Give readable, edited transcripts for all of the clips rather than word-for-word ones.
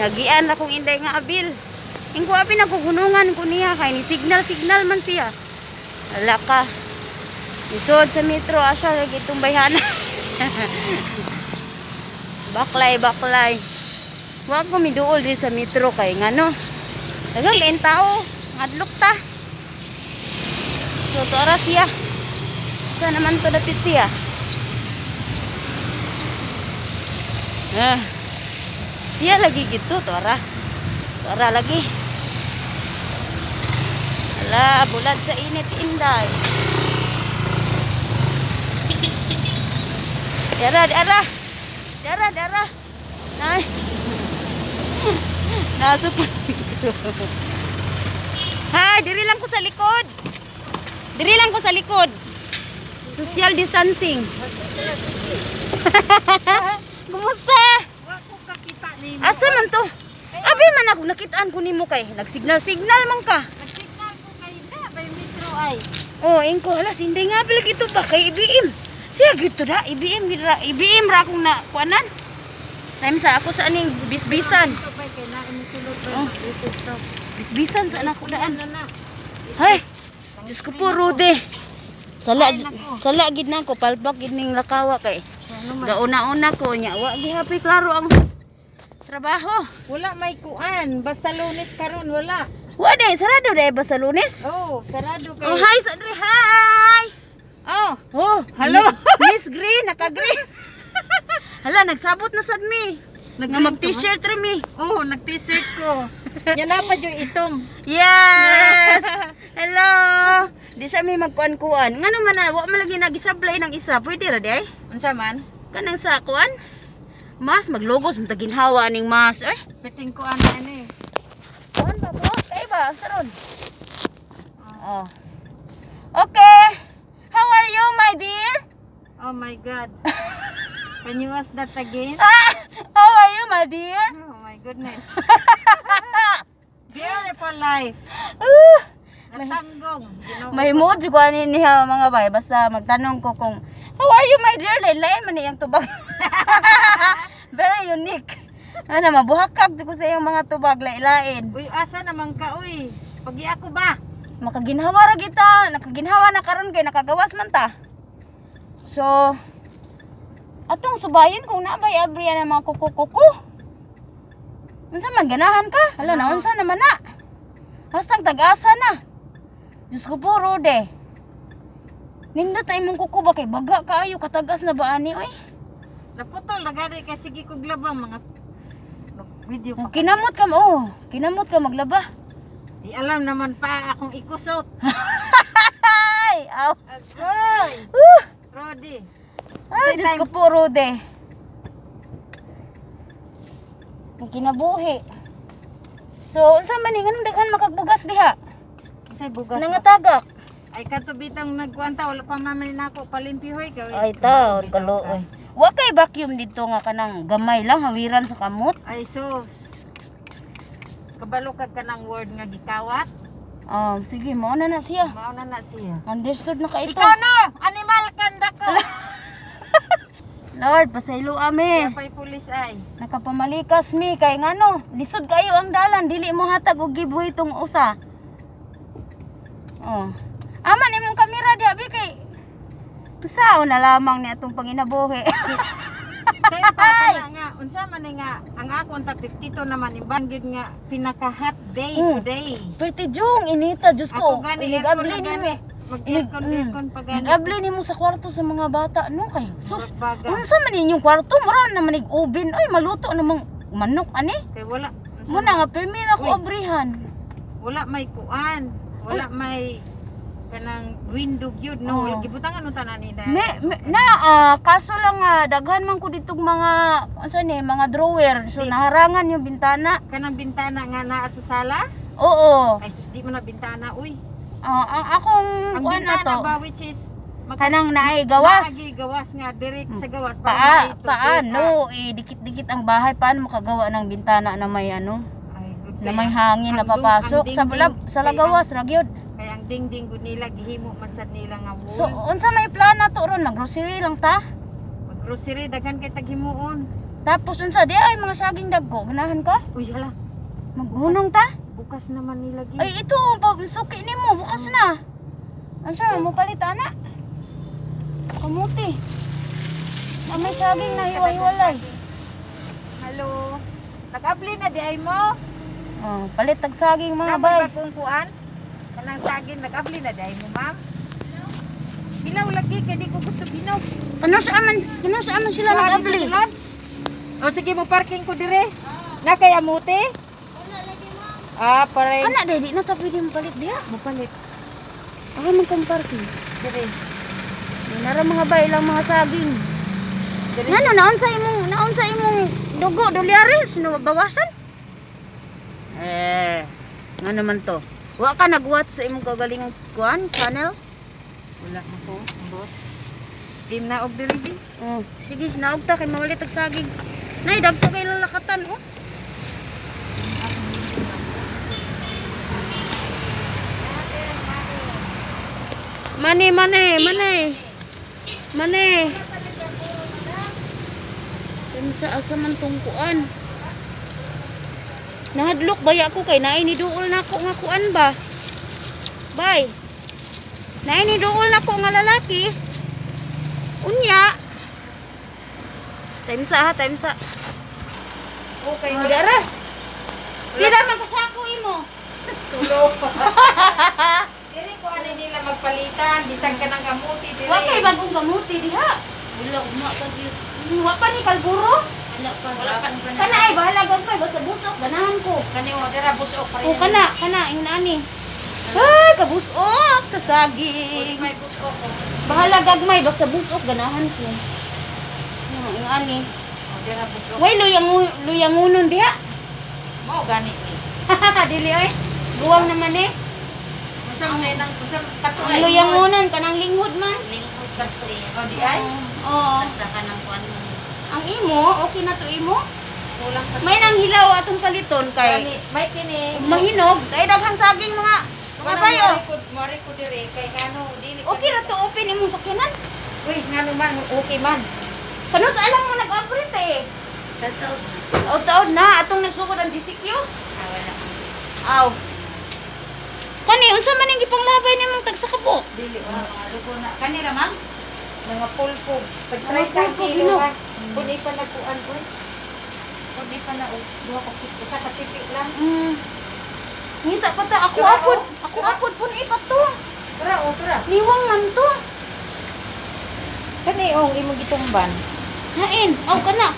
Nagian akong inday nga abil. Ingko abi nagugunungan ko niya kay ni signal man siya. Ala ka. Isod sa metro asa lagi itong bayhana. baklay. Wa ko miduol diri sa metro kay ngano. Dagang kain tao, ngadlok ta. So to ara siya. Sa naman to dapit siya. Siya lagi gitu to ara. Ara lagi. Ala, bulat sa init inday. Dara. Nay. Nasok. Ha, diri lang ko sa likod. Social distancing. Kumusta? Wa ko kakita nimo. Asa man to? Abi man ako nakitaan ko nimo kay nagsignal man ka. Nagsignal ko kay na by metro ay. Oh, ingko hala hindi nga pala gito ba kay IBM. Siya gito da, IBM ra akong na kuanan. Time sa ako sa aning bisbisan. Ito ba kay na sulod ba YouTube to. Bisbisan sa anak ko daan. Na. Hay. Diyos ko po Rude. Sala gid na ko palpak gid ning lakawa kay. Gauna-una ko nya wa gihapi klaro ang trabaho. Wala may kuan, basta Lunes karon wala. Wa day sarado day ba sa Lunes? Oh, sarado kay. Oh, hi sa dre. Hi. Oh, hello. Miss Green, naka-green. Hala, nagsabot na sad mi. Nga mag-t-shirt ra mi. Oh, nag-t-shirt ko. Yan na pa yung itom. Yes. Hello. Di sa mi magkuan-kuan. Ngano man na wa man lagi nagisablay ng isa. Pwede ra di ay? Unsa man? Kanang sa kuan? Mas maglogos mo taginhawa ning mas. Ay, Piting ko ano eh. kuan ba boss? Kay ba saron? Oh. Okay. How are you, my dear? Oh my God. Can you ask that again? How are you, my dear? Oh my goodness. Beautiful life. Natanggong. May mood juga niya mga bay. Basta magtanong ko kung how are you, my dear? Lain-lain man niyang tubag. Very unique. Ano, mabuhakap ko sa iyong mga tubag lain-lain. Uy, asa naman ka, uy. Pagi ako ba? Makaginhawa ra kita. Nakaginhawa na karon kay nakagawas man ta. So, atong subayin kung nabay abriya ng mga kuku-kuku. Unsa man ganahan ka? Hala na unsa naman na. Hastang tag-asa na. Diyos ko po, Rode. Nindot na imong kuko ba kay baga kaayo katagas na ba ani oy? Naputol lagari kay sige kog labang mga video pa. Kinamot ka maglaba. Di alam naman pa akong ikusot. Ay, aw. Agoy. Rodi. Ay, Diyos ko po, Rode. Ang kinabuhi. So, unsa man ni nganong daghan makagbugas diha? Say bugas. Nangatagak. Ay katubitang nagkuanta wala pa maman nako palimpihoy ka. Ay taon kaluoy. Wa kay vacuum dito nga kanang gamay lang hawiran sa kamot. Ay so kabalo kag kanang word nga gikawat. Sige, mao na siya. Mauna na siya. Understood na ka ito. Ikaw no, animal kanda ko. Lord, pasaylo ame. Pay pulis ay. Nakapamalikas mi kay ngano, lisod kayo ang dalan dili mo hatag og giveaway tong usa. Aman imong kamera di abi kay pusao na lamang ni atong panginabuhi. Tempa kana nga unsa man nga ang akong topic dito naman imban gyud nga pinaka hot day today. Pretty jung inita Diyos ko. Ako gani Inigabli aircon ni gani. mo. Mag-aircon pa gani. Inigabli ni mo sa kwarto sa mga bata no kay. Sus. Baga. Unsa man inyong kwarto mura naman ig oven oy maluto namang manok ani. Kay wala. Mo na nga permi na ko abrihan. Wala may kuan. Wala may kanang window gyud no. Wala gibutangan no tanan ni Kaso lang daghan man ko ditong mga unsa ni mga drawer so naharangan yung bintana. Kanang bintana nga naa sa sala? Oo. Ay sus di man na bintana uy. Ang akong Ang kuan na bintana to. ba which is Kanang naay gawas. Naagi gawas nga direct sa gawas para Paano dikit-dikit ang bahay paano makagawa ng bintana na may ano? Ay, good Na kay may hangin na papasok sa lagawas ra gyud. Kaya ang dingding gud nila gihimo man sad nila nga wall. So unsa may plana to ron? Mag-grocery lang ta? Mag grocery daghan kay taghimuon. Tapos unsa di ay mga saging dagko, ganahan ka? Uy, hala. Maghunong ta? Bukas naman nilagi. Ay ito, suki nimo bukas na. Asa mo palit ana? Kamuti. Na may saging na hiwa-hiwalay. Hello. Nag-apply na di ay mo? Oh, palit tag saging mga Namoy bay. ba kung kuan? Kanang saging nag-apply na di ay mo, ma'am? Hilaw lagi kay di ko gusto ginaw. Ano sa aman sila nag-apply? O sige mo parking ko dire. Na kay amuti? Ah, pare. Ana dai di na ta pwede mo palit diha. Mo palit Ay man kang parking. dire. Nara mga bay lang mga saging. Dire. Ngano naon sa imong dugo dolyares no bawasan? Ngano man to? Wa ka nag-watch sa imong kagaling kuan channel? Wala mo ko, boss. Game na og dire di. Oh, sige, naog ta kay mawalit og saging. Nay dagko kay lalakatan oh. Mane. Sa asa man tungkuan. Nahadlok baya ko kay naay ni duol nako nga kuan ba? Bay. Naay ni duol nako nga lalaki. Unya. Time sa. Okay, Oh, dara. Pila man kasako imo. tulo pa. Dire ko ano nila magpalitan, bisag ka ng kamuti dire. Wa kay bagong kamuti diha. Wala, uma pa yun. Wa pa ni kalburo. Wala pa. Kana ay bahala gag kay basta busok ganahan ko. Kaniwa dira busok pa rin. O kana inani. Ay, kabusok sa saging. May busok ko. Bahala gagmay basta busok ganahan ko. Ingani. O dira busok. Way luyangunon diha. Mao gani ni. Dili ay. Guwang naman eh. Unsa man nang unsa Ang patuay. luyangunon kanang linghod man. Lingkod ka pre. O di ay. Oo. Basta ka ng kuwan mo. Ang imo, okay na to imo. Kulang pa. May nang hilaw atong paliton kay Gani, may kini. mahinog. Kay daghang saging mga bayo. Mari ko dire kay ngano dili. Okay ra to open imong sakyanan. Uy, ngano man okay man. Kano sa alam mo nag-operate eh. Tataw. Taod-taod na atong nagsugod ang GCQ. Wala. Aw. Kani unsa man ning gipanglabay nimong tagsakabok? Dili mga lugo na. Kanira ma'am. Mga pulpog. Pag Mga 30 pulpog, kilo no? ha. Kundi pa nagkuan ko. Kundi pa na duha ka isa ka sipi lang. Ngita pa ta ako apod pun ipat to. Tara o tara. Liwang man to. Kani ong imong gitumban. Hain. Aw kana.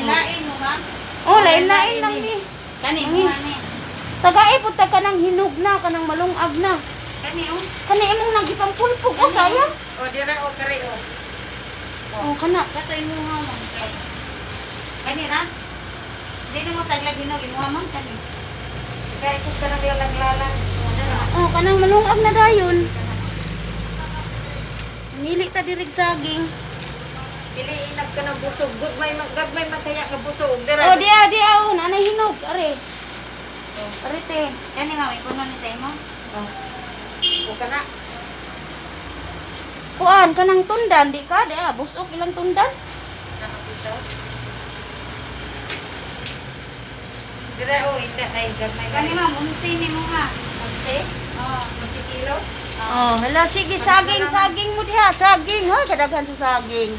Lain mo ma'am. Oh, lain-lain lang ni. Kani Ani. mo ani. Tagay pud ta kanang hinog na, kanang malungag na. Kani oh. Kani imong nagipang pulpog o sayang. O dira o kare o. Oh, kana. Katoy mo ha ma'am. Kani ra. Dili mo saglag hinog inuha ma'am kani. Kaya ko ka nang lalang-lalang. Oh, kanang malungag na dayon. Mili ta dirig saging. Dili inag ka na busog. Gagmay man kaya ka busog. Dira. Oh, dia oh, nanay hinog are. Are te. Kani ma'am ikuno ni sa imo. O kana. Kuan kanang tundan di ka di busok ilang tundan. Dira o hindi ay gagmay. Kani ma'am unsi ni mo ha. Unsi? Oh, 1 kilos. Oh, hala sige saging mo diha, saging ha, kadaghan sa saging.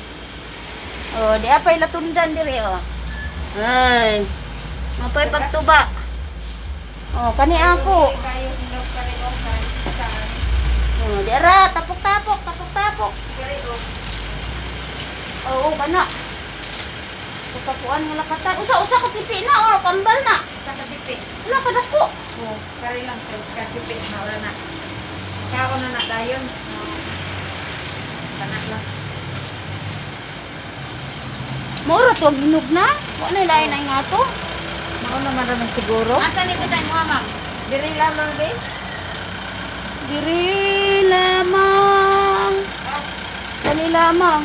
Oh, di apay latundan dire oh. Ay. Mapay pagtuba. Oh, kani ako. Kayo inog kare o kare. Oh, dira tapok-tapok. Kare o. Oo, kana. Sa tapuan nga lakatan. Usa ka sipi na or kambal na. Sa kasipi. Wala ka dako. Oh, kare lang sa kasipi na wala na. Kao na dayon. Tanak lang. Moro to ginog na. Wa na lain ay nga to. Mao naman naman siguro. Asa ni bitay mo ha ma'am? Diri lamang be. Diri lamang. Kani lamang.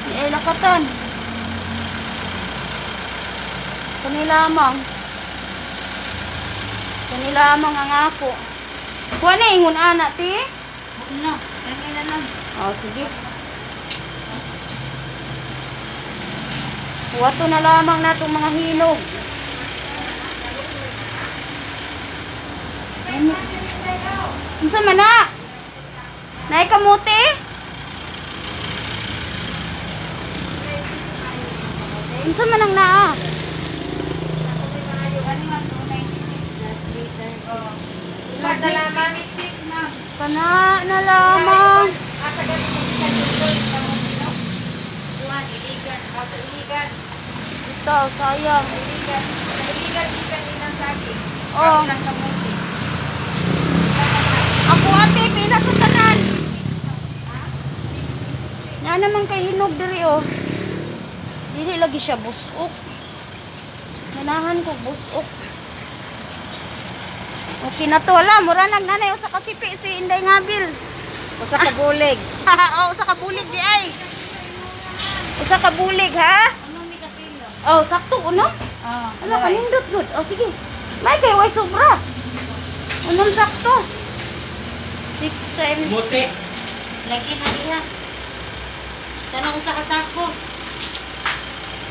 Ni lakatan. Kani lamang ang ako. Kuha na ingon ana ti. No. Kani na lang. Oh, sige. Wato na lamang na itong mga hinog. Unsa man na? Naay kamuti? Unsa man ang naa? Kana na lamang. Ito, sayang. Oh. Ako ate, pila to tanan. Na naman kay hinog diri oh. Dili lagi siya busok. Manahan ko busok. Okay na to, hala, mura nang nanay usa ka pipi si Inday Ngabil. Usa ka bulig. Oh, usa ka bulig di ay. Usa ka bulig ha? Oh, sakto uno? Ano kanindot good. Oh, sige. May kay way sobra. Unong sakto. 6 times. Muti. Lagi na diha. Tanong usa ka sako.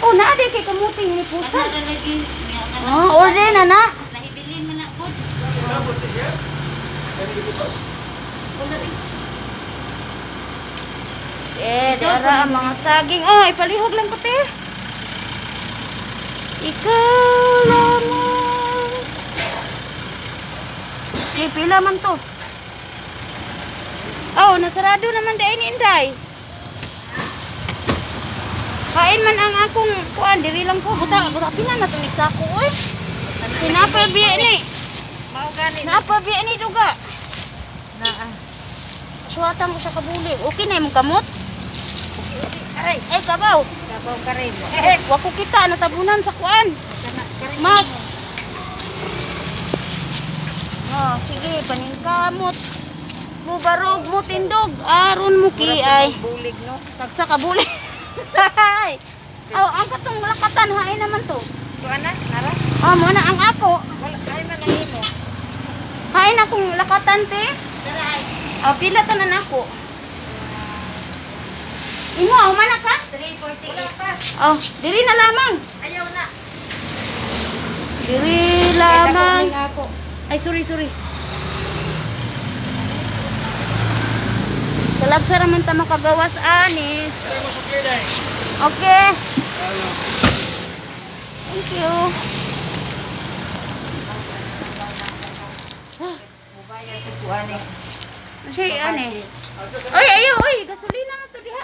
Oh, naa di kay kamuting ni pusa. Ana ra lagi. Oh, order na na. Nahibilin man na pod. Dara ang mga saging. Oh, ipalihog lang ko te. Ikaw lamang. Pila man to. Oh, nasarado naman dahil ni Inday. Kain man ang akong kuan, diri lang ko. Buta pina na to ni sako oy. Pinapa biya ni. Mao gani. Napa biya ni duga. Naa. Suwatan ko siya kabulig. Okay na yung kamot? Aray, Eh, kabaw. kabaw ka rin. Wako kita, natabunan sa kuan. Mas. Oh, sige, paningkamot. Mo barog mo tindog. Aron mo ki ay. Bulig no. Tagsa kabulig. Oh, ang katong lakatan hain naman to. Tuan na, nara. Oh, mo na ang ako. Wala ay man ang imo. Hain akong lakatan te. Daray. Oh, pila tanan ako. Imo, mana ka? 348. Wala pa. Oh, diri na lamang. Ayaw na. Diri lamang. Ay, ako. Ay, sorry. Talagsa raman ta makagawas anis. Okay. Thank you. Mubayad sa kuan eh. Masya ane. Oy, ayo, oy, gasolina na to diha.